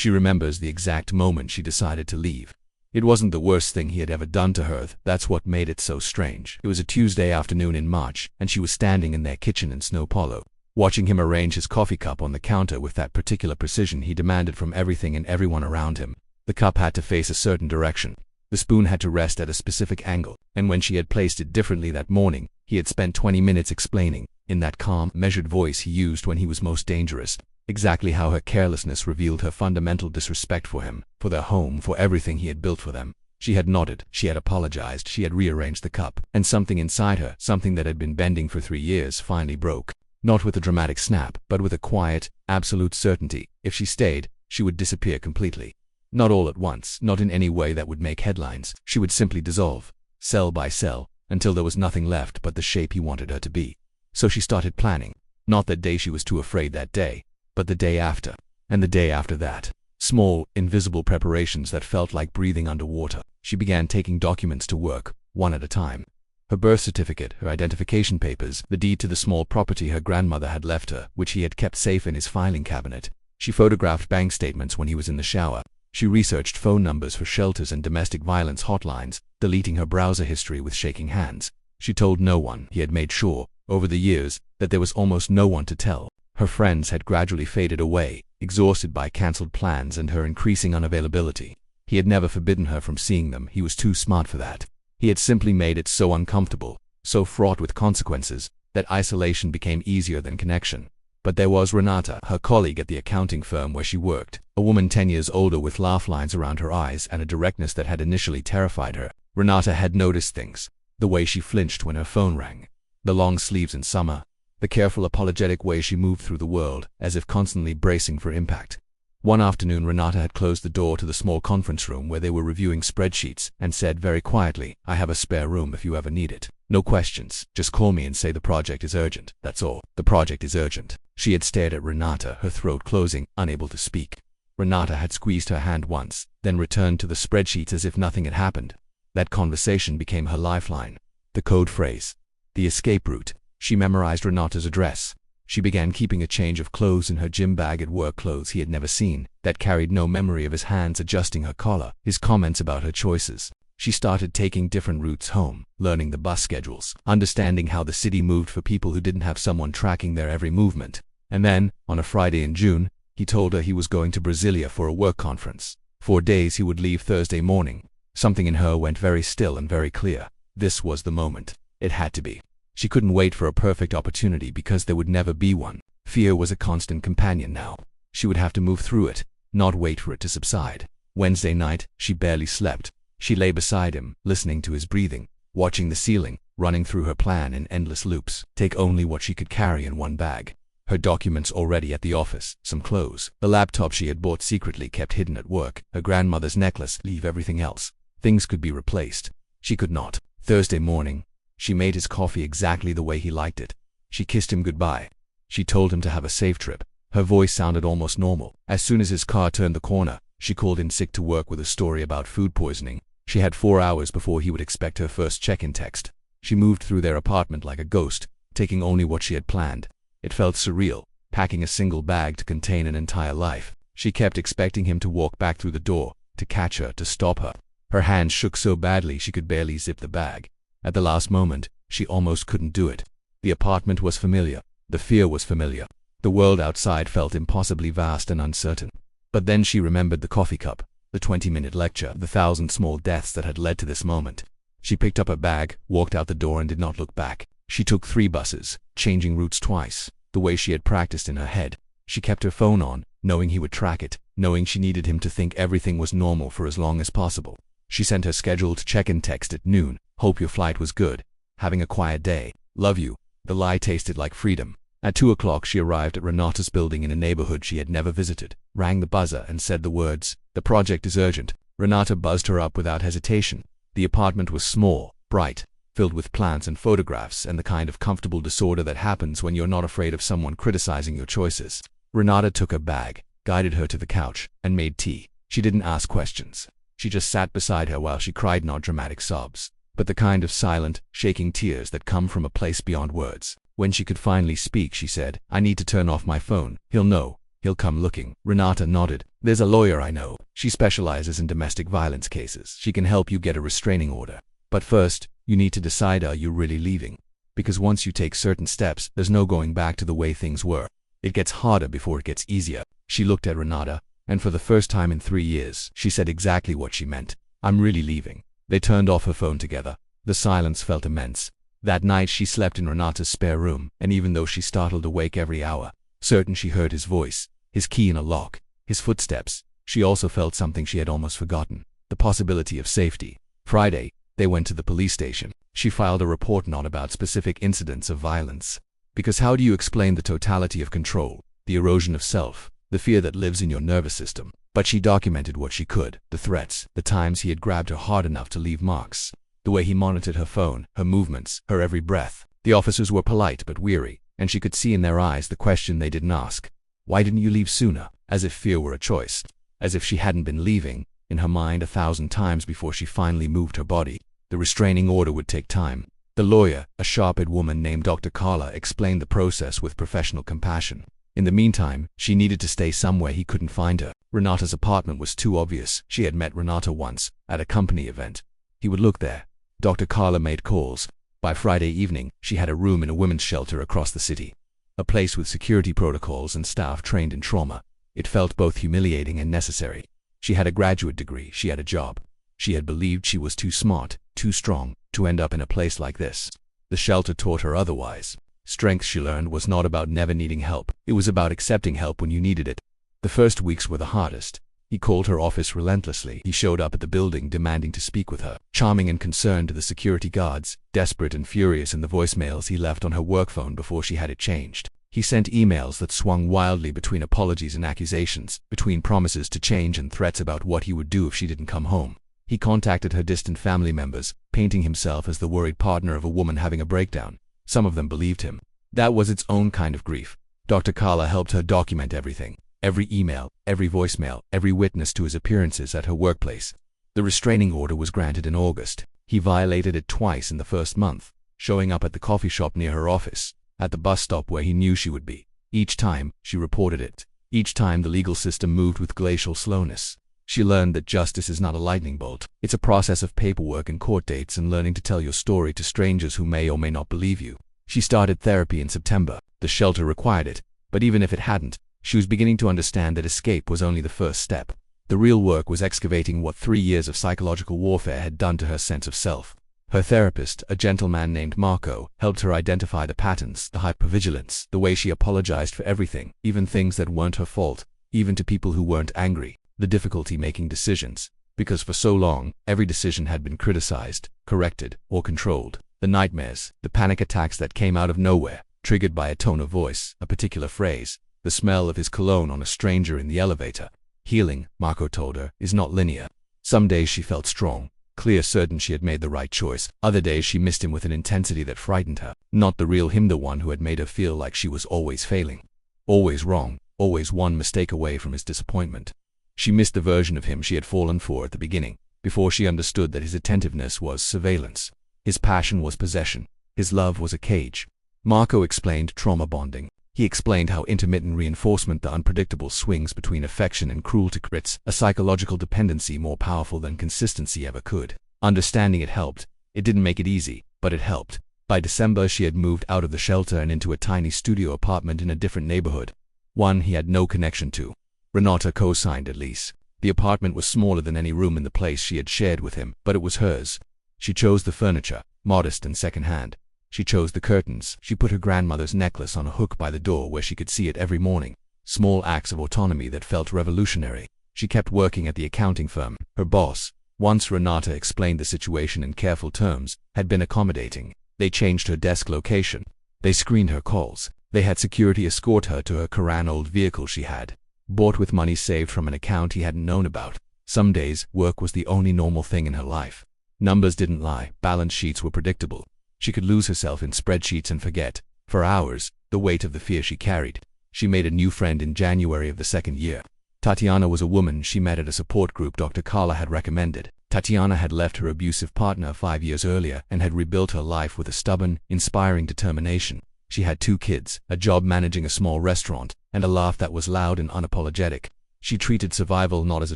She remembers the exact moment she decided to leave. It wasn't the worst thing he had ever done to her, that's what made it so strange. It was a Tuesday afternoon in March, and she was standing in their kitchen in Snow Polo, watching him arrange his coffee cup on the counter with that particular precision he demanded from everything and everyone around him. The cup had to face a certain direction. The spoon had to rest at a specific angle, and when she had placed it differently that morning, he had spent 20 minutes explaining, in that calm, measured voice he used when he was most dangerous, exactly how her carelessness revealed her fundamental disrespect for him, for their home, for everything he had built for them. She had nodded, she had apologized, she had rearranged the cup, and something inside her, something that had been bending for 3 years, finally broke. Not with a dramatic snap, but with a quiet, absolute certainty. If she stayed, she would disappear completely. Not all at once, not in any way that would make headlines. She would simply dissolve, cell by cell, until there was nothing left but the shape he wanted her to be. So she started planning. Not that day, she was too afraid that day, but the day after, and the day after that. Small, invisible preparations that felt like breathing underwater. She began taking documents to work, one at a time. Her birth certificate, her identification papers, the deed to the small property her grandmother had left her, which he had kept safe in his filing cabinet. She photographed bank statements when he was in the shower. She researched phone numbers for shelters and domestic violence hotlines, deleting her browser history with shaking hands. She told no one. He had made sure, over the years, that there was almost no one to tell. Her friends had gradually faded away, exhausted by cancelled plans and her increasing unavailability. He had never forbidden her from seeing them. He was too smart for that. He had simply made it so uncomfortable, so fraught with consequences, that isolation became easier than connection. But there was Renata, her colleague at the accounting firm where she worked, a woman 10 years older with laugh lines around her eyes and a directness that had initially terrified her. Renata had noticed things. The way she flinched when her phone rang. The long sleeves in summer. The careful, apologetic way she moved through the world, as if constantly bracing for impact. One afternoon, Renata had closed the door to the small conference room where they were reviewing spreadsheets and said very quietly, "I have a spare room if you ever need it. No questions, just call me and say the project is urgent, that's all. The project is urgent." She had stared at Renata, her throat closing, unable to speak. Renata had squeezed her hand once, then returned to the spreadsheets as if nothing had happened. That conversation became her lifeline. The code phrase. The escape route. She memorized Renata's address. She began keeping a change of clothes in her gym bag at work, clothes he had never seen, that carried no memory of his hands adjusting her collar, his comments about her choices. She started taking different routes home, learning the bus schedules, understanding how the city moved for people who didn't have someone tracking their every movement. And then, on a Friday in June, he told her he was going to Brasilia for a work conference. 4 days he would leave Thursday morning. Something in her went very still and very clear. This was the moment. It had to be. She couldn't wait for a perfect opportunity because there would never be one. Fear was a constant companion now. She would have to move through it, not wait for it to subside. Wednesday night, she barely slept. She lay beside him, listening to his breathing, watching the ceiling, running through her plan in endless loops. Take only what she could carry in one bag. Her documents already at the office, some clothes, the laptop she had bought secretly kept hidden at work, her grandmother's necklace, leave everything else. Things could be replaced. She could not. Thursday morning, she made his coffee exactly the way he liked it. She kissed him goodbye. She told him to have a safe trip. Her voice sounded almost normal. As soon as his car turned the corner, she called in sick to work with a story about food poisoning. She had 4 hours before he would expect her first check-in text. She moved through their apartment like a ghost, taking only what she had planned. It felt surreal, packing a single bag to contain an entire life. She kept expecting him to walk back through the door, to catch her, to stop her. Her hands shook so badly she could barely zip the bag. At the last moment, she almost couldn't do it. The apartment was familiar. The fear was familiar. The world outside felt impossibly vast and uncertain. But then she remembered the coffee cup, the 20-minute lecture, the 1,000 small deaths that had led to this moment. She picked up her bag, walked out the door and did not look back. She took 3 buses, changing routes twice, the way she had practiced in her head. She kept her phone on, knowing he would track it, knowing she needed him to think everything was normal for as long as possible. She sent her scheduled check-in text at noon. Hope your flight was good. Having a quiet day. Love you. The lie tasted like freedom. At 2 o'clock she arrived at Renata's building in a neighborhood she had never visited, rang the buzzer and said the words, "The project is urgent." Renata buzzed her up without hesitation. The apartment was small, bright, filled with plants and photographs and the kind of comfortable disorder that happens when you're not afraid of someone criticizing your choices. Renata took her bag, guided her to the couch, and made tea. She didn't ask questions. She just sat beside her while she cried, not dramatic sobs, but the kind of silent, shaking tears that come from a place beyond words. When she could finally speak, she said, "I need to turn off my phone. He'll know. He'll come looking. Renata nodded. There's a lawyer I know. She specializes in domestic violence cases. She can help you get a restraining order. But first, you need to decide, are you really leaving? Because once you take certain steps, there's no going back to the way things were. It gets harder before it gets easier. She looked at Renata, and for the first time in 3 years, she said exactly what she meant. I'm really leaving. They turned off her phone together. The silence felt immense. That night she slept in Renata's spare room, and even though she startled awake every hour, certain she heard his voice, his key in a lock, his footsteps, she also felt something she had almost forgotten, the possibility of safety. Friday, they went to the police station. She filed a report not about specific incidents of violence. Because how do you explain the totality of control, the erosion of self, the fear that lives in your nervous system? But she documented what she could, the threats, the times he had grabbed her hard enough to leave marks, the way he monitored her phone, her movements, her every breath. The officers were polite but weary, and she could see in their eyes the question they didn't ask. Why didn't you leave sooner? As if fear were a choice. As if she hadn't been leaving, in her mind 1,000 times before she finally moved her body. The restraining order would take time. The lawyer, a sharp-eyed woman named Dr. Carla, explained the process with professional compassion. In the meantime, she needed to stay somewhere he couldn't find her. Renata's apartment was too obvious. She had met Renata once, at a company event. He would look there. Dr. Carla made calls. By Friday evening, she had a room in a women's shelter across the city. A place with security protocols and staff trained in trauma. It felt both humiliating and necessary. She had a graduate degree, she had a job. She had believed she was too smart, too strong, to end up in a place like this. The shelter taught her otherwise. Strength, she learned, was not about never needing help. It was about accepting help when you needed it. The first weeks were the hardest. He called her office relentlessly. He showed up at the building demanding to speak with her. Charming and concerned to the security guards, desperate and furious in the voicemails he left on her work phone before she had it changed. He sent emails that swung wildly between apologies and accusations, between promises to change and threats about what he would do if she didn't come home. He contacted her distant family members, painting himself as the worried partner of a woman having a breakdown. Some of them believed him. That was its own kind of grief. Dr. Carla helped her document everything. Every email, every voicemail, every witness to his appearances at her workplace. The restraining order was granted in August. He violated it twice in the first month, showing up at the coffee shop near her office, at the bus stop where he knew she would be. Each time, she reported it. Each time the legal system moved with glacial slowness. She learned that justice is not a lightning bolt. It's a process of paperwork and court dates and learning to tell your story to strangers who may or may not believe you. She started therapy in September. The shelter required it, but even if it hadn't, she was beginning to understand that escape was only the first step. The real work was excavating what 3 years of psychological warfare had done to her sense of self. Her therapist, a gentleman named Marco, helped her identify the patterns, the hypervigilance, the way she apologized for everything, even things that weren't her fault, even to people who weren't angry, the difficulty making decisions, because for so long, every decision had been criticized, corrected, or controlled. The nightmares, the panic attacks that came out of nowhere, triggered by a tone of voice, a particular phrase, the smell of his cologne on a stranger in the elevator. Healing, Marco told her, is not linear. Some days she felt strong, clear, certain she had made the right choice. Other days she missed him with an intensity that frightened her. Not the real him, the one who had made her feel like she was always failing. Always wrong, always one mistake away from his disappointment. She missed the version of him she had fallen for at the beginning, before she understood that his attentiveness was surveillance. His passion was possession. His love was a cage. Marco explained trauma bonding. He explained how intermittent reinforcement, the unpredictable swings between affection and cruelty, creates a psychological dependency more powerful than consistency ever could. Understanding it helped. It didn't make it easy, but it helped. By December, she had moved out of the shelter and into a tiny studio apartment in a different neighborhood. One he had no connection to. Renata co-signed a lease. The apartment was smaller than any room in the place she had shared with him, but it was hers. She chose the furniture, modest and second-hand. She chose the curtains. She put her grandmother's necklace on a hook by the door where she could see it every morning. Small acts of autonomy that felt revolutionary. She kept working at the accounting firm. Her boss, once Renata explained the situation in careful terms, had been accommodating. They changed her desk location. They screened her calls. They had security escort her to her Quran old vehicle she had, bought with money saved from an account he hadn't known about. Some days, work was the only normal thing in her life. Numbers didn't lie. Balance sheets were predictable. She could lose herself in spreadsheets and forget, for hours, the weight of the fear she carried. She made a new friend in January of the second year. Tatiana was a woman she met at a support group Dr. Carla had recommended. Tatiana had left her abusive partner 5 years earlier and had rebuilt her life with a stubborn, inspiring determination. She had 2 kids, a job managing a small restaurant, and a laugh that was loud and unapologetic. She treated survival not as a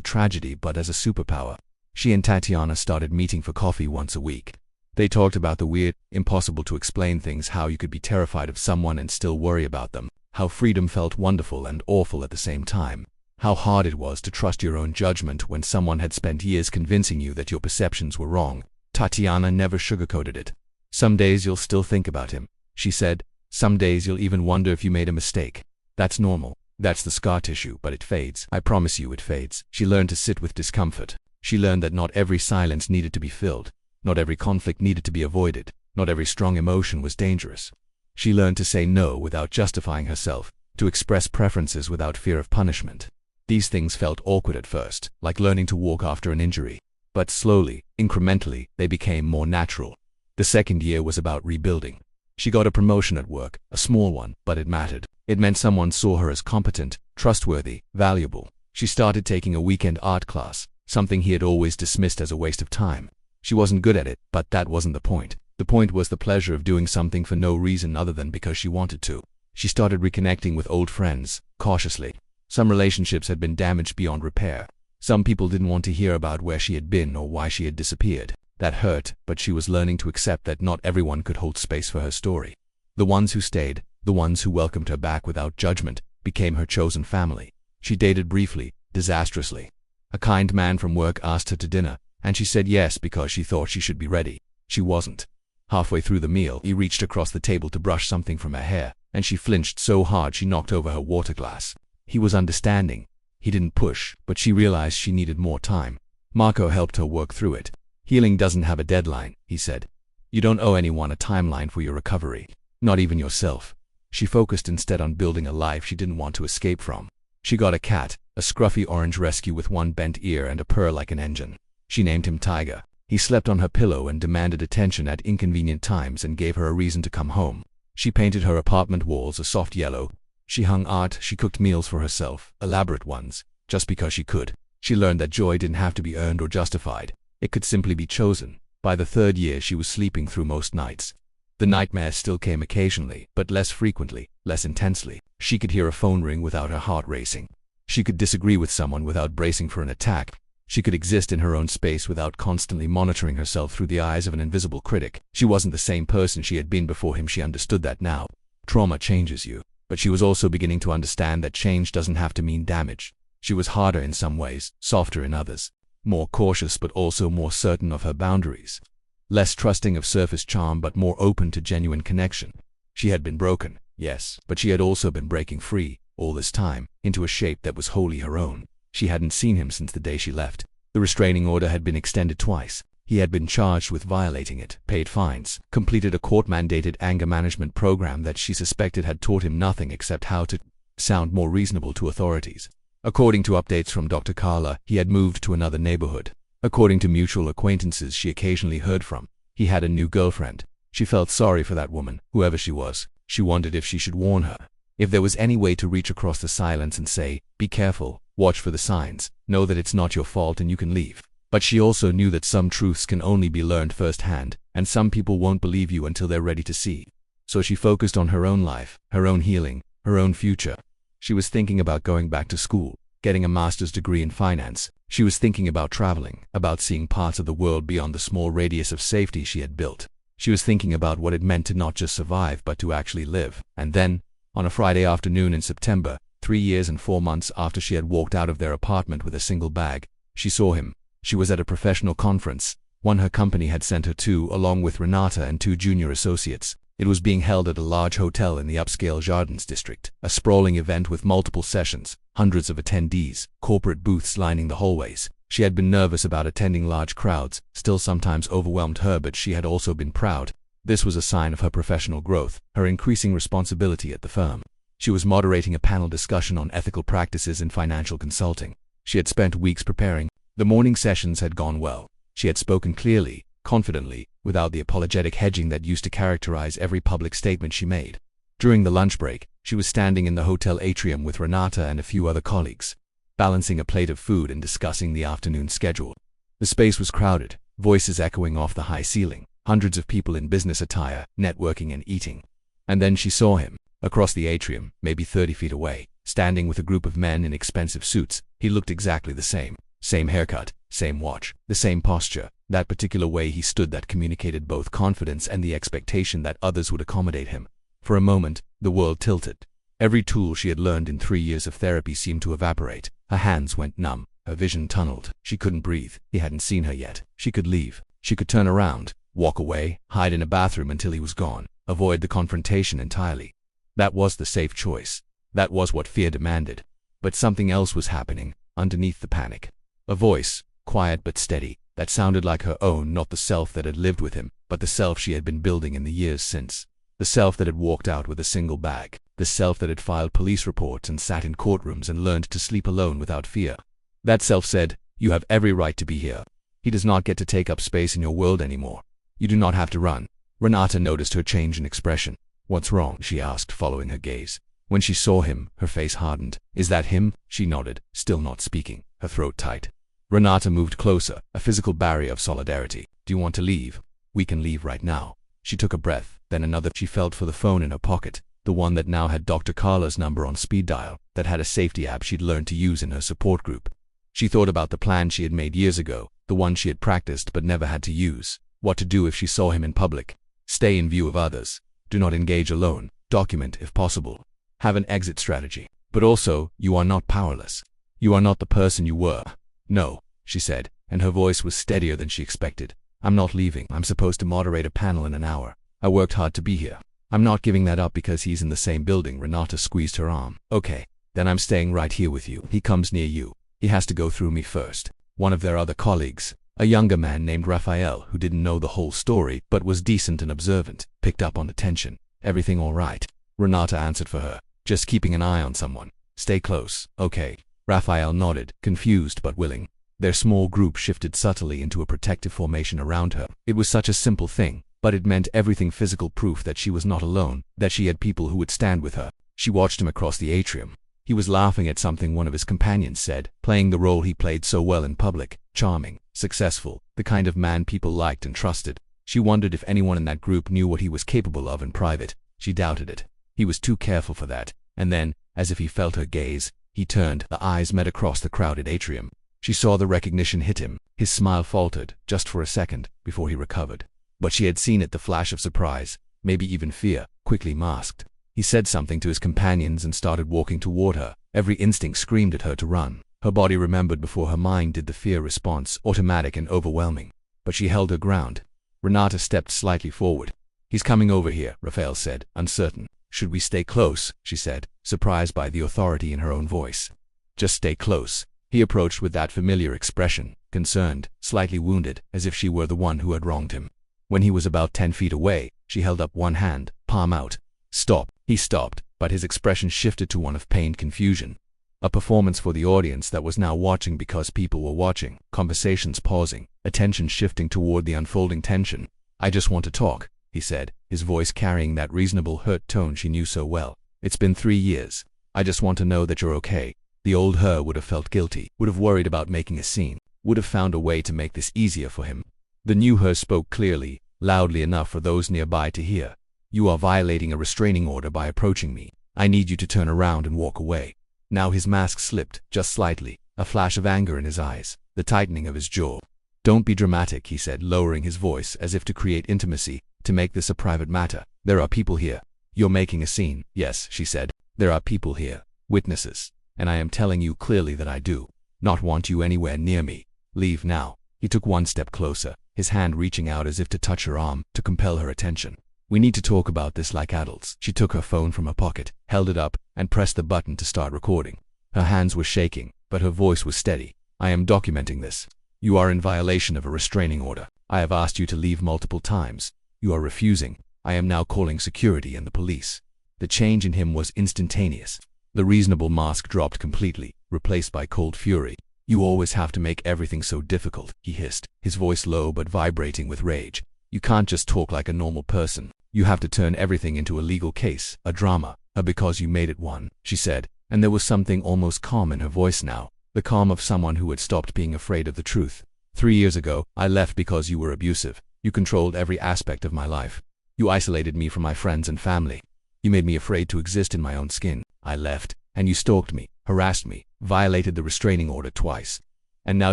tragedy but as a superpower. She and Tatiana started meeting for coffee once a week. They talked about the weird, impossible to explain things, how you could be terrified of someone and still worry about them, how freedom felt wonderful and awful at the same time, how hard it was to trust your own judgment when someone had spent years convincing you that your perceptions were wrong. Tatiana never sugarcoated it. "Some days you'll still think about him," she said. "Some days you'll even wonder if you made a mistake. That's normal. That's the scar tissue, but it fades. I promise you it fades." She learned to sit with discomfort. She learned that not every silence needed to be filled. Not every conflict needed to be avoided. Not every strong emotion was dangerous. She learned to say no without justifying herself, to express preferences without fear of punishment. These things felt awkward at first, like learning to walk after an injury. But slowly, incrementally, they became more natural. The second year was about rebuilding. She got a promotion at work, a small one, but it mattered. It meant someone saw her as competent, trustworthy, valuable. She started taking a weekend art class, something he had always dismissed as a waste of time. She wasn't good at it, but that wasn't the point. The point was the pleasure of doing something for no reason other than because she wanted to. She started reconnecting with old friends, cautiously. Some relationships had been damaged beyond repair. Some people didn't want to hear about where she had been or why she had disappeared. That hurt, but she was learning to accept that not everyone could hold space for her story. The ones who stayed, the ones who welcomed her back without judgment, became her chosen family. She dated briefly, disastrously. A kind man from work asked her to dinner, and she said yes because she thought she should be ready. She wasn't. Halfway through the meal, he reached across the table to brush something from her hair, and she flinched so hard she knocked over her water glass. He was understanding. He didn't push, but she realized she needed more time. Marco helped her work through it. "Healing doesn't have a deadline," he said. "You don't owe anyone a timeline for your recovery. Not even yourself." She focused instead on building a life she didn't want to escape from. She got a cat, a scruffy orange rescue with one bent ear and a purr like an engine. She named him Tiger. He slept on her pillow and demanded attention at inconvenient times and gave her a reason to come home. She painted her apartment walls a soft yellow. She hung art, she cooked meals for herself, elaborate ones, just because she could. She learned that joy didn't have to be earned or justified. It could simply be chosen. By the 3rd year, she was sleeping through most nights. The nightmares still came occasionally, but less frequently, less intensely. She could hear a phone ring without her heart racing. She could disagree with someone without bracing for an attack. She could exist in her own space without constantly monitoring herself through the eyes of an invisible critic. She wasn't the same person she had been before him. She understood that now. Trauma changes you. But she was also beginning to understand that change doesn't have to mean damage. She was harder in some ways, softer in others. More cautious but also more certain of her boundaries. Less trusting of surface charm but more open to genuine connection. She had been broken, yes, but she had also been breaking free, all this time, into a shape that was wholly her own. She hadn't seen him since the day she left. The restraining order had been extended twice. He had been charged with violating it, paid fines, completed a court-mandated anger management program that she suspected had taught him nothing except how to sound more reasonable to authorities. According to updates from Dr. Carla, he had moved to another neighborhood. According to mutual acquaintances she occasionally heard from, he had a new girlfriend. She felt sorry for that woman, whoever she was. She wondered if she should warn her. If there was any way to reach across the silence and say, "Be careful, watch for the signs, know that it's not your fault and you can leave." But she also knew that some truths can only be learned firsthand, and some people won't believe you until they're ready to see. So she focused on her own life, her own healing, her own future. She was thinking about going back to school, getting a master's degree in finance. She was thinking about traveling, about seeing parts of the world beyond the small radius of safety she had built. She was thinking about what it meant to not just survive but to actually live. And then, on a Friday afternoon in September, 3 years and 4 months after she had walked out of their apartment with a single bag, she saw him. She was at a professional conference, one her company had sent her to along with Renata and 2 junior associates. It was being held at a large hotel in the upscale Jardins district, a sprawling event with multiple sessions, hundreds of attendees, corporate booths lining the hallways. She had been nervous about attending large crowds, still sometimes overwhelmed her, but she had also been proud. This was a sign of her professional growth, her increasing responsibility at the firm. She was moderating a panel discussion on ethical practices in financial consulting. She had spent weeks preparing. The morning sessions had gone well. She had spoken clearly, confidently, without the apologetic hedging that used to characterize every public statement she made. During the lunch break, she was standing in the hotel atrium with Renata and a few other colleagues, balancing a plate of food and discussing the afternoon schedule. The space was crowded, voices echoing off the high ceiling, hundreds of people in business attire, networking and eating. And then she saw him, across the atrium, maybe 30 feet away, standing with a group of men in expensive suits. He looked exactly the same. Same haircut, same watch, the same posture. That particular way he stood that communicated both confidence and the expectation that others would accommodate him. For a moment, the world tilted. Every tool she had learned in 3 years of therapy seemed to evaporate. Her hands went numb. Her vision tunneled. She couldn't breathe. He hadn't seen her yet. She could leave. She could turn around, walk away, hide in a bathroom until he was gone, avoid the confrontation entirely. That was the safe choice. That was what fear demanded. But something else was happening, underneath the panic. A voice, quiet but steady, that sounded like her own, not the self that had lived with him, but the self she had been building in the years since. The self that had walked out with a single bag. The self that had filed police reports and sat in courtrooms and learned to sleep alone without fear. That self said, "You have every right to be here. He does not get to take up space in your world anymore. You do not have to run." Renata noticed her change in expression. "What's wrong?" she asked, following her gaze. When she saw him, her face hardened. "Is that him?" She nodded, still not speaking, her throat tight. Renata moved closer, a physical barrier of solidarity. "Do you want to leave? We can leave right now." She took a breath, then another. She felt for the phone in her pocket, the one that now had Dr. Carla's number on speed dial, that had a safety app she'd learned to use in her support group. She thought about the plan she had made years ago, the one she had practiced but never had to use. What to do if she saw him in public. Stay in view of others. Do not engage alone. Document if possible. Have an exit strategy. But also, you are not powerless. You are not the person you were. "No," she said, and her voice was steadier than she expected. "I'm not leaving. I'm supposed to moderate a panel in an hour. I worked hard to be here. I'm not giving that up because he's in the same building." Renata squeezed her arm. "Okay, then I'm staying right here with you. He comes near you. He has to go through me first." One of their other colleagues, a younger man named Raphael, who didn't know the whole story but was decent and observant, picked up on the tension. "Everything all right?" Renata answered for her. "Just keeping an eye on someone. Stay close." "Okay." Raphael nodded, confused but willing. Their small group shifted subtly into a protective formation around her. It was such a simple thing, but it meant everything. Physical proof that she was not alone, that she had people who would stand with her. She watched him across the atrium. He was laughing at something one of his companions said, playing the role he played so well in public, charming, successful, the kind of man people liked and trusted. She wondered if anyone in that group knew what he was capable of in private. She doubted it. He was too careful for that. And then, as if he felt her gaze, he turned. The eyes met across the crowded atrium. She saw the recognition hit him. His smile faltered, just for a second, before he recovered. But she had seen it, the flash of surprise, maybe even fear, quickly masked. He said something to his companions and started walking toward her. Every instinct screamed at her to run. Her body remembered before her mind did, the fear response, automatic and overwhelming. But she held her ground. Renata stepped slightly forward. "He's coming over here," Raphael said, uncertain. "Should we stay close?" she said, surprised by the authority in her own voice. "Just stay close." He approached with that familiar expression, concerned, slightly wounded, as if she were the one who had wronged him. When he was about 10 feet away, she held up one hand, palm out. "Stop." He stopped, but his expression shifted to one of pained confusion. A performance for the audience that was now watching because people were watching, conversations pausing, attention shifting toward the unfolding tension. "I just want to talk," he said, his voice carrying that reasonable hurt tone she knew so well. "It's been 3 years. I just want to know that you're okay." The old her would have felt guilty, would have worried about making a scene, would have found a way to make this easier for him. The new her spoke clearly, loudly enough for those nearby to hear. "You are violating a restraining order by approaching me. I need you to turn around and walk away." Now his mask slipped, just slightly, a flash of anger in his eyes, the tightening of his jaw. "Don't be dramatic," he said, lowering his voice as if to create intimacy, to make this a private matter. "There are people here." "You're making a scene." "Yes," she said. "There are people here, witnesses, and I am telling you clearly that I do not want you anywhere near me. Leave now." He took one step closer, his hand reaching out as if to touch her arm, to compel her attention. "We need to talk about this like adults." She took her phone from her pocket, held it up, and pressed the button to start recording. Her hands were shaking, but her voice was steady. "I am documenting this. You are in violation of a restraining order. I have asked you to leave multiple times. You are refusing. I am now calling security and the police." The change in him was instantaneous. The reasonable mask dropped completely, replaced by cold fury. "You always have to make everything so difficult," he hissed, his voice low but vibrating with rage. "You can't just talk like a normal person. You have to turn everything into a legal case, a drama, because you made it one," she said, and there was something almost calm in her voice now, the calm of someone who had stopped being afraid of the truth. 3 years ago, I left because you were abusive. You controlled every aspect of my life. You isolated me from my friends and family. You made me afraid to exist in my own skin. I left, and you stalked me, harassed me, violated the restraining order twice. And now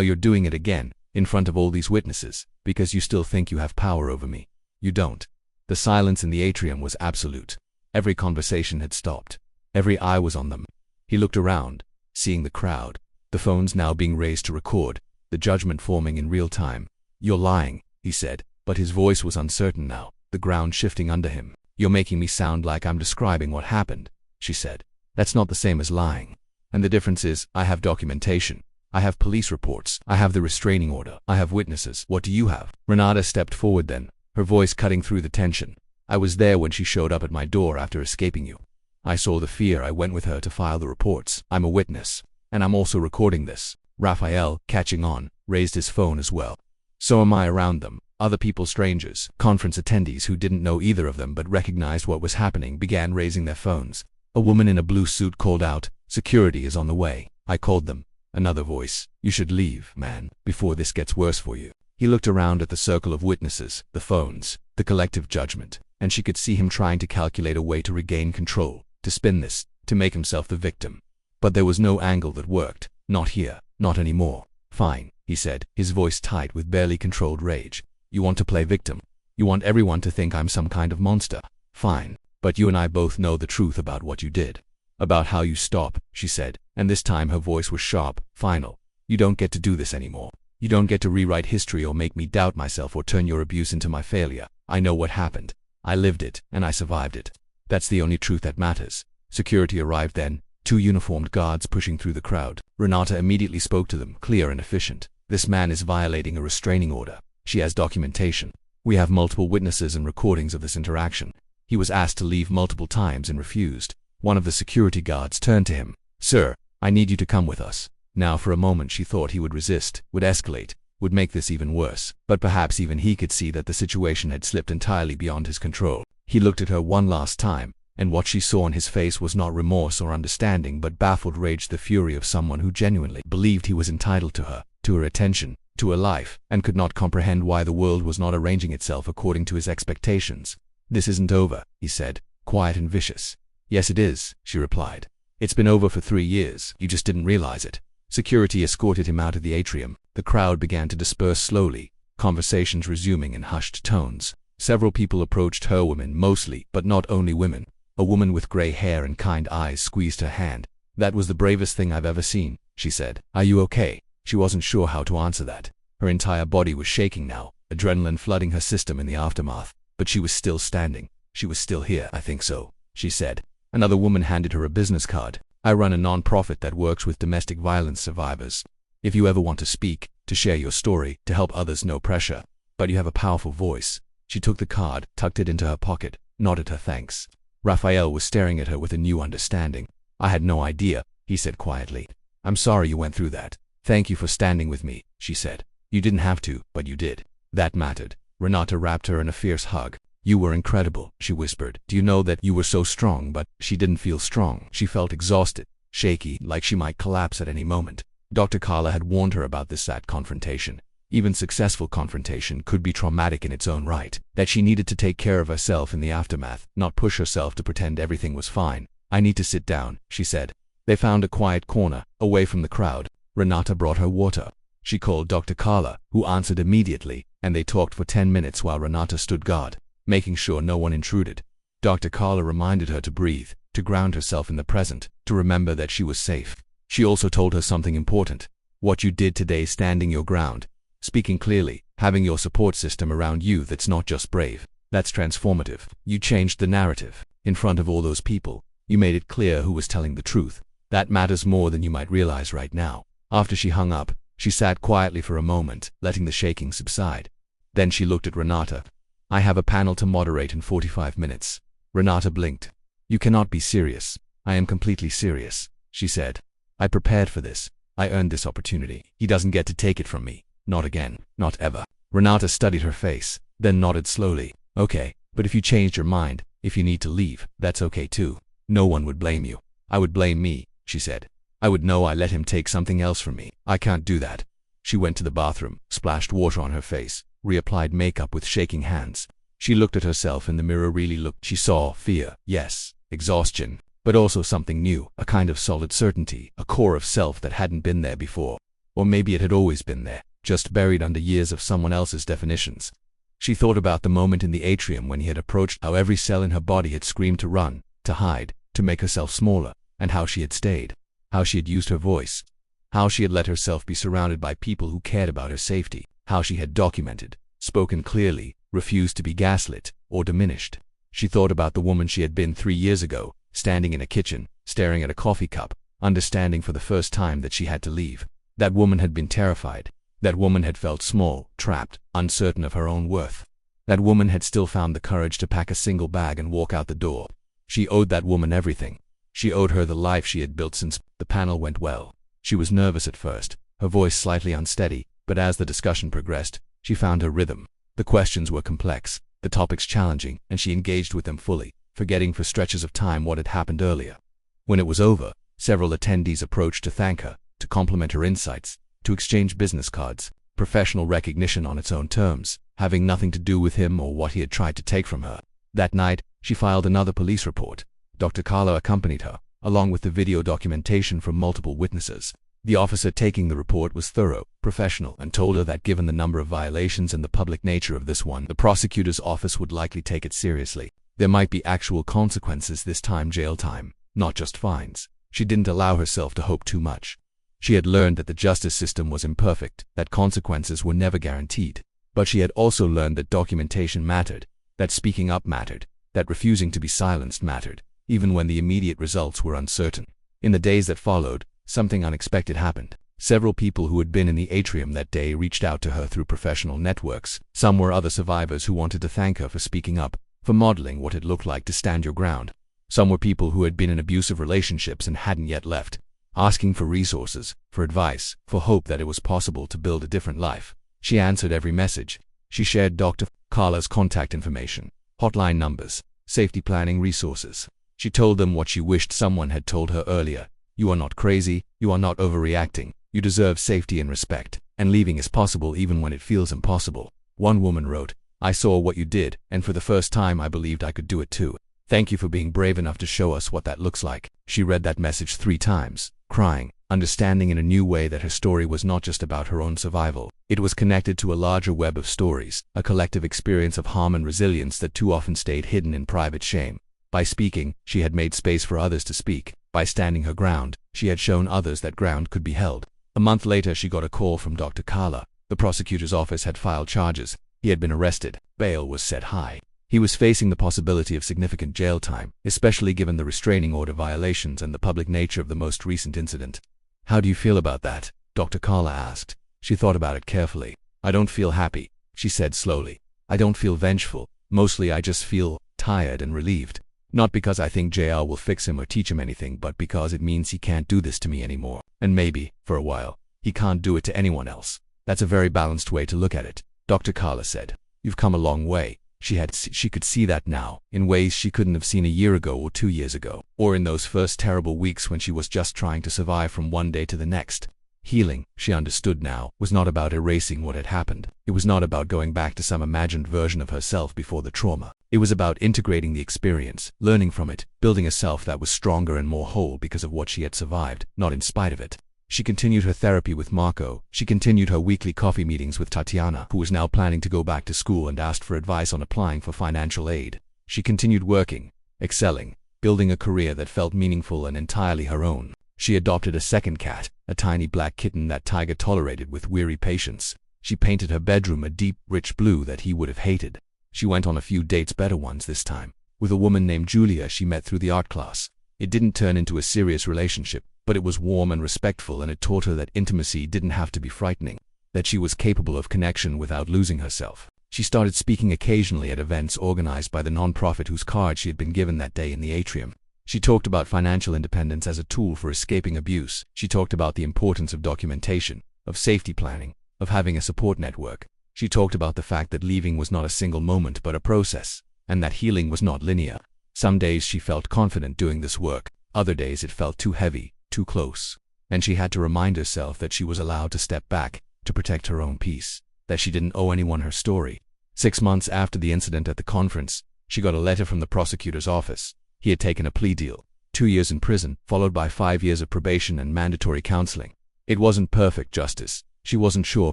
you're doing it again, in front of all these witnesses, because you still think you have power over me. You don't." The silence in the atrium was absolute. Every conversation had stopped. Every eye was on them. He looked around, seeing the crowd, the phones now being raised to record, the judgment forming in real time. "You're lying," he said, but his voice was uncertain now, the ground shifting under him. "You're making me sound like I'm describing what happened," she said. "That's not the same as lying. And the difference is, I have documentation. I have police reports. I have the restraining order. I have witnesses. What do you have?" Renata stepped forward then, her voice cutting through the tension. "I was there when she showed up at my door after escaping you. I saw the fear. I went with her to file the reports. I'm a witness. And I'm also recording this." Raphael, catching on, raised his phone as well. "So am I." Around them, other people, strangers, conference attendees who didn't know either of them but recognized what was happening, began raising their phones. A woman in a blue suit called out, "Security is on the way." "I called them." Another voice, "You should leave, man, before this gets worse for you." He looked around at the circle of witnesses, the phones, the collective judgment, and she could see him trying to calculate a way to regain control, to spin this, to make himself the victim. But there was no angle that worked. Not here, not anymore. "Fine," he said, his voice tight with barely controlled rage. "You want to play victim. You want everyone to think I'm some kind of monster. Fine. But you and I both know the truth about what you did. About how you stop," she said, and this time her voice was sharp, final. "You don't get to do this anymore. You don't get to rewrite history or make me doubt myself or turn your abuse into my failure. I know what happened. I lived it, and I survived it. That's the only truth that matters." Security arrived then, 2 uniformed guards pushing through the crowd. Renata immediately spoke to them, clear and efficient. "This man is violating a restraining order. She has documentation. We have multiple witnesses and recordings of this interaction. He was asked to leave multiple times and refused." One of the security guards turned to him. "Sir, I need you to come with us." Now for a moment she thought he would resist, would escalate, would make this even worse. But perhaps even he could see that the situation had slipped entirely beyond his control. He looked at her one last time, and what she saw on his face was not remorse or understanding but baffled rage, the fury of someone who genuinely believed he was entitled to her attention, to her life, and could not comprehend why the world was not arranging itself according to his expectations. "This isn't over," he said, quiet and vicious. "Yes it is," she replied. "It's been over for 3 years. You just didn't realize it." Security escorted him out of the atrium. The crowd began to disperse slowly, conversations resuming in hushed tones. Several people approached her, women mostly, but not only women. A woman with gray hair and kind eyes squeezed her hand. "That was the bravest thing I've ever seen," she said. "Are you okay?" She wasn't sure how to answer that. Her entire body was shaking now, adrenaline flooding her system in the aftermath. But she was still standing. She was still here. "I think so," she said. Another woman handed her a business card. "I run a non-profit that works with domestic violence survivors. If you ever want to speak, to share your story, to help others, no pressure. But you have a powerful voice." She took the card, tucked it into her pocket, nodded her thanks. Raphael was staring at her with a new understanding. "I had no idea," he said quietly. "I'm sorry you went through that. Thank you for standing with me," she said. "You didn't have to, but you did. That mattered." Renata wrapped her in a fierce hug. "You were incredible," she whispered. "Do you know that you were so strong?" But she didn't feel strong. She felt exhausted, shaky, like she might collapse at any moment. Dr. Carla had warned her about this, that confrontation, even successful confrontation, could be traumatic in its own right, that she needed to take care of herself in the aftermath, not push herself to pretend everything was fine. "I need to sit down," she said. They found a quiet corner, away from the crowd. Renata brought her water. She called Dr. Carla, who answered immediately, and they talked for 10 minutes while Renata stood guard, making sure no one intruded. Dr. Carla reminded her to breathe, to ground herself in the present, to remember that she was safe. She also told her something important. What you did today, standing your ground, speaking clearly, having your support system around you, that's not just brave, that's transformative. You changed the narrative. In front of all those people, you made it clear who was telling the truth. That matters more than you might realize right now." After she hung up, she sat quietly for a moment, letting the shaking subside. Then she looked at Renata. "I have a panel to moderate in 45 minutes. Renata blinked. "You cannot be serious." "I am completely serious," she said. "I prepared for this. I earned this opportunity. He doesn't get to take it from me. Not again. Not ever." Renata studied her face, then nodded slowly. "Okay, but if you changed your mind, if you need to leave, that's okay too. No one would blame you." "I would blame me," she said. "I would know I let him take something else from me. I can't do that." She went to the bathroom, splashed water on her face, reapplied makeup with shaking hands. She looked at herself in the mirror, really looked. She saw fear, yes, exhaustion, but also something new, a kind of solid certainty, a core of self that hadn't been there before. Or maybe it had always been there, just buried under years of someone else's definitions. She thought about the moment in the atrium when he had approached, how every cell in her body had screamed to run, to hide, to make herself smaller, and how she had stayed, how she had used her voice, how she had let herself be surrounded by people who cared about her safety, how she had documented, spoken clearly, refused to be gaslit or diminished. She thought about the woman she had been 3 years ago, standing in a kitchen, staring at a coffee cup, understanding for the first time that she had to leave. That woman had been terrified. That woman had felt small, trapped, uncertain of her own worth. That woman had still found the courage to pack a single bag and walk out the door. She owed that woman everything. She owed her the life she had built since. The panel went well. She was nervous at first, her voice slightly unsteady, but as the discussion progressed, she found her rhythm. The questions were complex, the topics challenging, and she engaged with them fully, forgetting for stretches of time what had happened earlier. When it was over, several attendees approached to thank her, to compliment her insights, to exchange business cards, professional recognition on its own terms, having nothing to do with him or what he had tried to take from her. That night, she filed another police report. Dr. Carla accompanied her, along with the video documentation from multiple witnesses. The officer taking the report was thorough, professional, and told her that given the number of violations and the public nature of this one, the prosecutor's office would likely take it seriously. There might be actual consequences this time, jail time, not just fines. She didn't allow herself to hope too much. She had learned that the justice system was imperfect, that consequences were never guaranteed. But she had also learned that documentation mattered, that speaking up mattered, that refusing to be silenced mattered, even when the immediate results were uncertain. In the days that followed, something unexpected happened. Several people who had been in the atrium that day reached out to her through professional networks. Some were other survivors who wanted to thank her for speaking up, for modeling what it looked like to stand your ground. Some were people who had been in abusive relationships and hadn't yet left, asking for resources, for advice, for hope that it was possible to build a different life. She answered every message. She shared Dr. Carla's contact information, hotline numbers, safety planning resources. She told them what she wished someone had told her earlier. You are not crazy, you are not overreacting, you deserve safety and respect, and leaving is possible even when it feels impossible. One woman wrote, I saw what you did, and for the first time I believed I could do it too. Thank you for being brave enough to show us what that looks like. She read that message 3 times, crying, understanding in a new way that her story was not just about her own survival. It was connected to a larger web of stories, a collective experience of harm and resilience that too often stayed hidden in private shame. By speaking, she had made space for others to speak. By standing her ground, she had shown others that ground could be held. A month later, she got a call from Dr. Carla. The prosecutor's office had filed charges. He had been arrested. Bail was set high. He was facing the possibility of significant jail time, especially given the restraining order violations and the public nature of the most recent incident. How do you feel about that? Dr. Carla asked. She thought about it carefully. I don't feel happy, she said slowly. I don't feel vengeful. Mostly I just feel tired and relieved. Not because I think JR will fix him or teach him anything, but because it means he can't do this to me anymore. And maybe, for a while, he can't do it to anyone else. That's a very balanced way to look at it, Dr. Carla said. You've come a long way. She could see that now, in ways she couldn't have seen a year ago or 2 years ago, or in those first terrible weeks when she was just trying to survive from one day to the next. Healing, she understood now, was not about erasing what had happened. It was not about going back to some imagined version of herself before the trauma. It was about integrating the experience, learning from it, building a self that was stronger and more whole because of what she had survived, not in spite of it. She continued her therapy with Marco. She continued her weekly coffee meetings with Tatiana, who was now planning to go back to school and asked for advice on applying for financial aid. She continued working, excelling, building a career that felt meaningful and entirely her own. She adopted a second cat, a tiny black kitten that Tiger tolerated with weary patience. She painted her bedroom a deep, rich blue that he would have hated. She went on a few dates, better ones this time, with a woman named Julia she met through the art class. It didn't turn into a serious relationship, but it was warm and respectful, and it taught her that intimacy didn't have to be frightening, that she was capable of connection without losing herself. She started speaking occasionally at events organized by the non-profit whose card she had been given that day in the atrium. She talked about financial independence as a tool for escaping abuse. She talked about the importance of documentation, of safety planning, of having a support network. She talked about the fact that leaving was not a single moment but a process, and that healing was not linear. Some days she felt confident doing this work, other days it felt too heavy, too close. And she had to remind herself that she was allowed to step back, to protect her own peace, that she didn't owe anyone her story. 6 months after the incident at the conference, she got a letter from the prosecutor's office. He had taken a plea deal. 2 years in prison, followed by 5 years of probation and mandatory counseling. It wasn't perfect justice. She wasn't sure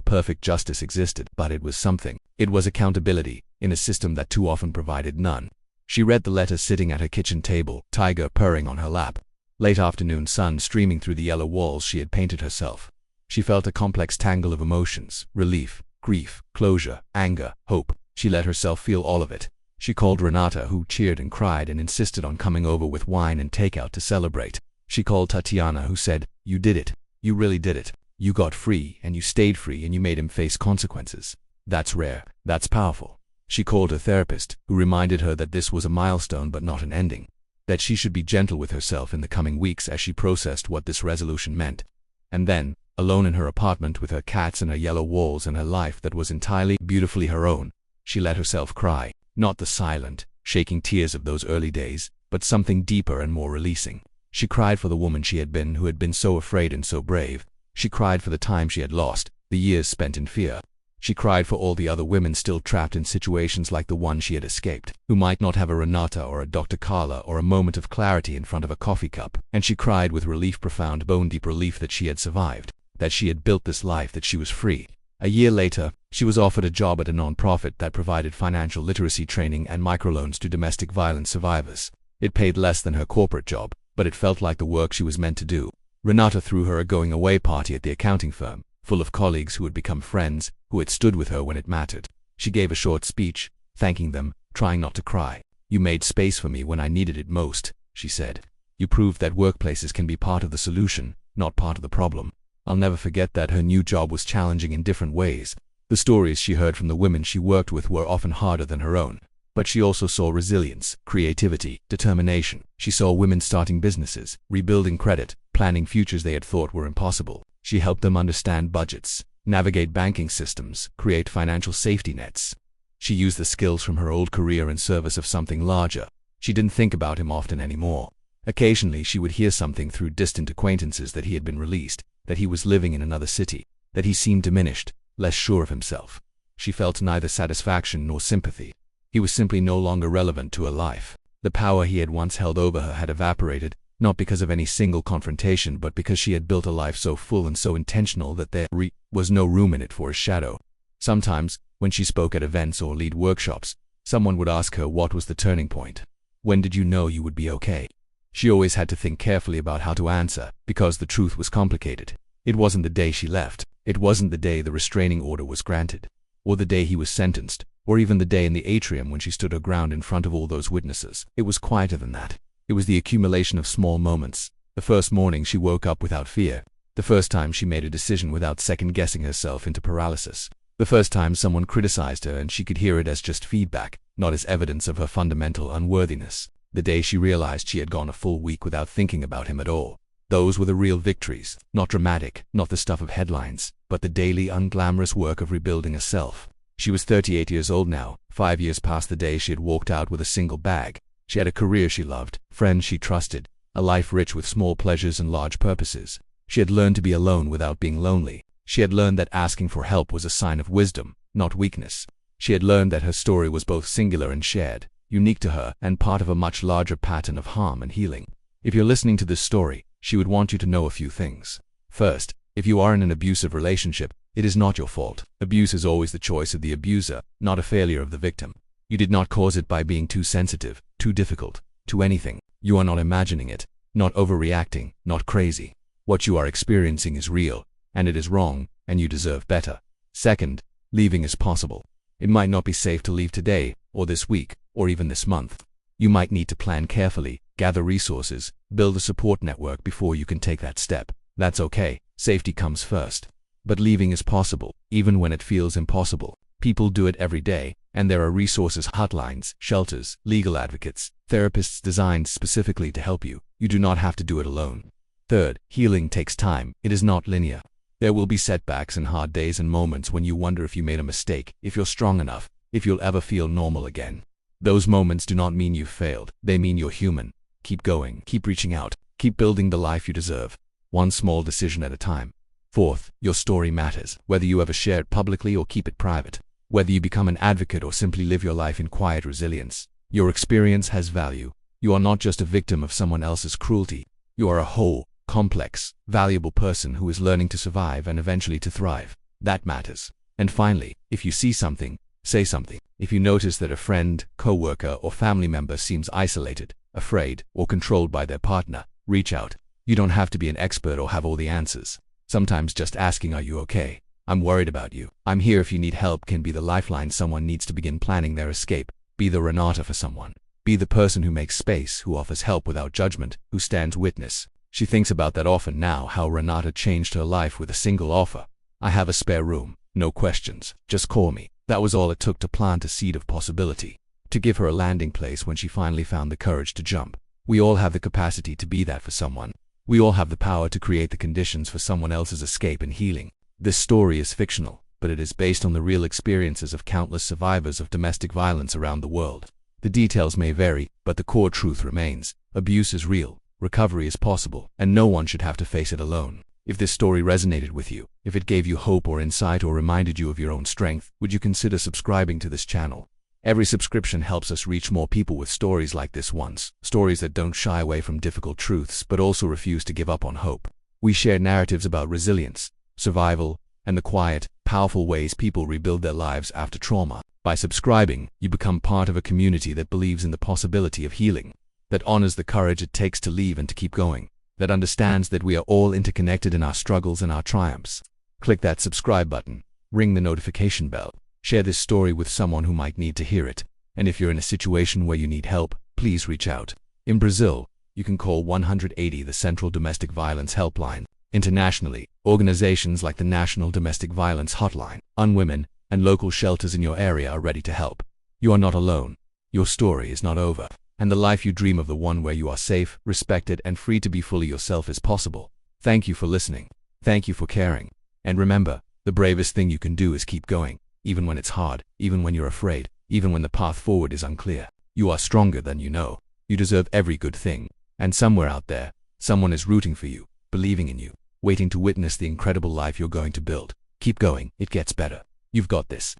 perfect justice existed, but it was something. It was accountability, in a system that too often provided none. She read the letter sitting at her kitchen table, tiger purring on her lap. Late afternoon sun streaming through the yellow walls she had painted herself. She felt a complex tangle of emotions: relief, grief, closure, anger, hope. She let herself feel all of it. She called Renata, who cheered and cried and insisted on coming over with wine and takeout to celebrate. She called Tatiana, who said, "You did it. You really did it. You got free, and you stayed free, and you made him face consequences. That's rare. That's powerful." She called her therapist, who reminded her that this was a milestone but not an ending. That she should be gentle with herself in the coming weeks as she processed what this resolution meant. And then, alone in her apartment with her cats and her yellow walls and her life that was entirely, beautifully her own, she let herself cry. Not the silent, shaking tears of those early days, but something deeper and more releasing. She cried for the woman she had been, who had been so afraid and so brave. She cried for the time she had lost, the years spent in fear. She cried for all the other women still trapped in situations like the one she had escaped, who might not have a Renata or a Dr. Carla or a moment of clarity in front of a coffee cup. And she cried with relief, profound, bone-deep relief that she had survived, that she had built this life, that she was free. A year later, she was offered a job at a non-profit that provided financial literacy training and microloans to domestic violence survivors. It paid less than her corporate job, but it felt like the work she was meant to do. Renata threw her a going-away party at the accounting firm, full of colleagues who had become friends, who had stood with her when it mattered. She gave a short speech, thanking them, trying not to cry. "You made space for me when I needed it most," she said. "You proved that workplaces can be part of the solution, not part of the problem." I'll never forget that her new job was challenging in different ways. The stories she heard from the women she worked with were often harder than her own. But she also saw resilience, creativity, determination. She saw women starting businesses, rebuilding credit, planning futures they had thought were impossible. She helped them understand budgets, navigate banking systems, create financial safety nets. She used the skills from her old career in service of something larger. She didn't think about him often anymore. Occasionally she would hear something through distant acquaintances that he had been released, that he was living in another city, that he seemed diminished, less sure of himself. She felt neither satisfaction nor sympathy. He was simply no longer relevant to her life. The power he had once held over her had evaporated, not because of any single confrontation, but because she had built a life so full and so intentional that there was no room in it for his shadow. Sometimes, when she spoke at events or lead workshops, someone would ask her what was the turning point. When did you know you would be okay? She always had to think carefully about how to answer, because the truth was complicated. It wasn't the day she left. It wasn't the day the restraining order was granted, or the day he was sentenced, or even the day in the atrium when she stood her ground in front of all those witnesses. It was quieter than that. It was the accumulation of small moments. The first morning she woke up without fear. The first time she made a decision without second-guessing herself into paralysis. The first time someone criticized her and she could hear it as just feedback, not as evidence of her fundamental unworthiness. The day she realized she had gone a full week without thinking about him at all. Those were the real victories, not dramatic, not the stuff of headlines, but the daily unglamorous work of rebuilding a self. She was 38 years old now, 5 years past the day she had walked out with a single bag. She had a career she loved, friends she trusted, a life rich with small pleasures and large purposes. She had learned to be alone without being lonely. She had learned that asking for help was a sign of wisdom, not weakness. She had learned that her story was both singular and shared, unique to her and part of a much larger pattern of harm and healing. If you're listening to this story, she would want you to know a few things. First, if you are in an abusive relationship, it is not your fault. Abuse is always the choice of the abuser, not a failure of the victim. You did not cause it by being too sensitive, too difficult, too anything. You are not imagining it, not overreacting, not crazy. What you are experiencing is real, and it is wrong, and you deserve better. Second, leaving is possible. It might not be safe to leave today, or this week, or even this month. You might need to plan carefully, gather resources, build a support network before you can take that step. That's okay. Safety comes first. But leaving is possible, even when it feels impossible. People do it every day, and there are resources, hotlines, shelters, legal advocates, therapists designed specifically to help you. You do not have to do it alone. Third, healing takes time. It is not linear. There will be setbacks and hard days and moments when you wonder if you made a mistake, if you're strong enough, if you'll ever feel normal again. Those moments do not mean you've failed. They mean you're human. Keep going, keep reaching out, keep building the life you deserve, one small decision at a time. Fourth, your story matters, whether you ever share it publicly or keep it private. Whether you become an advocate or simply live your life in quiet resilience, your experience has value. You are not just a victim of someone else's cruelty. You are a whole, complex, valuable person who is learning to survive and eventually to thrive. That matters. And finally, if you see something, say something. If you notice that a friend, co-worker, or family member seems isolated, afraid, or controlled by their partner, reach out. You don't have to be an expert or have all the answers. Sometimes just asking, "Are you okay? I'm worried about you. I'm here if you need help," can be the lifeline someone needs to begin planning their escape. Be the Renata for someone. Be the person who makes space, who offers help without judgment, who stands witness. She thinks about that often now, how Renata changed her life with a single offer. "I have a spare room. No questions. Just call me." That was all it took to plant a seed of possibility, to give her a landing place when she finally found the courage to jump. We all have the capacity to be that for someone. We all have the power to create the conditions for someone else's escape and healing. This story is fictional, but it is based on the real experiences of countless survivors of domestic violence around the world. The details may vary, but the core truth remains. Abuse is real, recovery is possible, and no one should have to face it alone. If this story resonated with you, if it gave you hope or insight or reminded you of your own strength, would you consider subscribing to this channel? Every subscription helps us reach more people with stories like this ones, stories that don't shy away from difficult truths but also refuse to give up on hope. We share narratives about resilience, survival, and the quiet, powerful ways people rebuild their lives after trauma. By subscribing, you become part of a community that believes in the possibility of healing, that honors the courage it takes to leave and to keep going, that understands that we are all interconnected in our struggles and our triumphs. Click that subscribe button, ring the notification bell, share this story with someone who might need to hear it, and if you're in a situation where you need help, please reach out. In Brazil, you can call 180, the Central Domestic Violence Helpline. Internationally, organizations like the National Domestic Violence Hotline, UNWomen, and local shelters in your area are ready to help. You are not alone. Your story is not over. And the life you dream of, the one where you are safe, respected, and free to be fully yourself, is possible. Thank you for listening. Thank you for caring. And remember, the bravest thing you can do is keep going, even when it's hard, even when you're afraid, even when the path forward is unclear. You are stronger than you know. You deserve every good thing. And somewhere out there, someone is rooting for you, believing in you, waiting to witness the incredible life you're going to build. Keep going. It gets better. You've got this.